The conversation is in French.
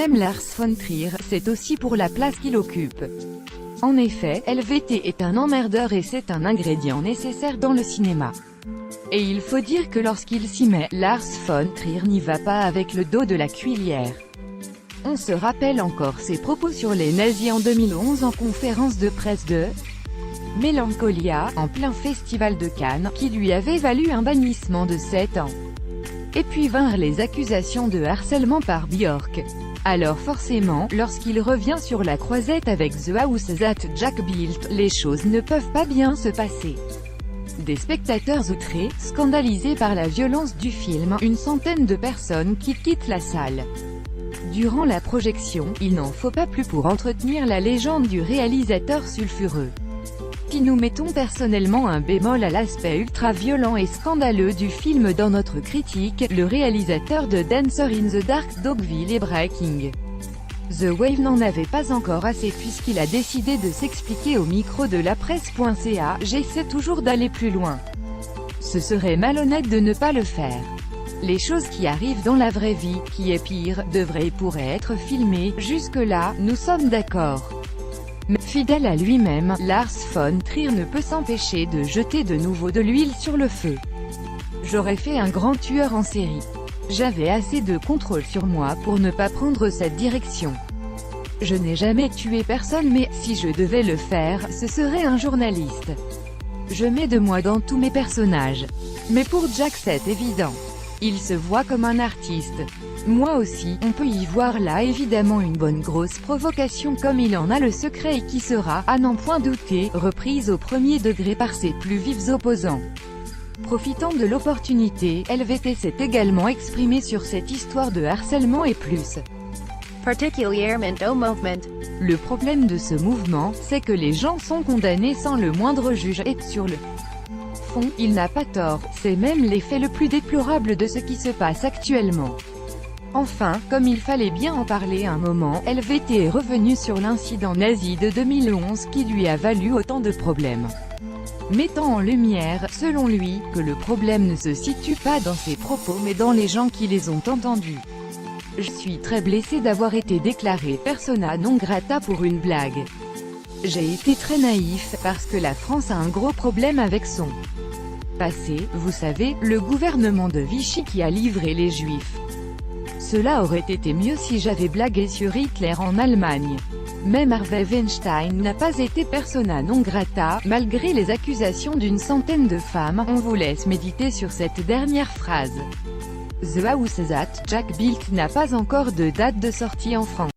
aime Lars von Trier, c'est aussi pour la place qu'il occupe. En effet, LVT est un emmerdeur et c'est un ingrédient nécessaire dans le cinéma. Et il faut dire que lorsqu'il s'y met, Lars von Trier n'y va pas avec le dos de la cuillère. On se rappelle encore ses propos sur les nazis en 2011 en conférence de presse de Mélancolia, en plein festival de Cannes, qui lui avait valu un bannissement de 7 ans. Et puis vinrent les accusations de harcèlement par Björk. Alors forcément, lorsqu'il revient sur la croisette avec The House That Jack Built, les choses ne peuvent pas bien se passer. Des spectateurs outrés, scandalisés par la violence du film, une centaine de personnes qui quittent la salle. Durant la projection, il n'en faut pas plus pour entretenir la légende du réalisateur sulfureux. Si nous mettons personnellement un bémol à l'aspect ultra-violent et scandaleux du film dans notre critique, le réalisateur de Dancer in the Dark, Dogville et Breaking The Wave n'en avait pas encore assez puisqu'il a décidé de s'expliquer au micro de la presse.ca, « J'essaie toujours d'aller plus loin. Ce serait malhonnête de ne pas le faire. Les choses qui arrivent dans la vraie vie, qui est pire, devraient et pourraient être filmées, jusque-là, nous sommes d'accord. » Mais fidèle à lui-même, Lars von Trier ne peut s'empêcher de jeter de nouveau de l'huile sur le feu. J'aurais fait un grand tueur en série. J'avais assez de contrôle sur moi pour ne pas prendre cette direction. Je n'ai jamais tué personne mais, si je devais le faire, ce serait un journaliste. Je mets de moi dans tous mes personnages. Mais pour Jack c'est évident. Il se voit comme un artiste. Moi aussi, on peut y voir là évidemment une bonne grosse provocation comme il en a le secret et qui sera, à n'en point douter, reprise au premier degré par ses plus vifs opposants. Profitant de l'opportunité, LVT s'est également exprimé sur cette histoire de harcèlement et plus particulièrement au mouvement. Le problème de ce mouvement, c'est que les gens sont condamnés sans le moindre juge et, sur le fond, il n'a pas tort, c'est même l'effet le plus déplorable de ce qui se passe actuellement. Enfin, comme il fallait bien en parler un moment, LVT est revenu sur l'incident nazi de 2011 qui lui a valu autant de problèmes. Mettant en lumière, selon lui, que le problème ne se situe pas dans ses propos mais dans les gens qui les ont entendus. Je suis très blessé d'avoir été déclaré persona non grata pour une blague. J'ai été très naïf, parce que la France a un gros problème avec son passé, vous savez, le gouvernement de Vichy qui a livré les Juifs. Cela aurait été mieux si j'avais blagué sur Hitler en Allemagne. Même Harvey Weinstein n'a pas été persona non grata, malgré les accusations d'une centaine de femmes. On vous laisse méditer sur cette dernière phrase. The House That Jack Built n'a pas encore de date de sortie en France.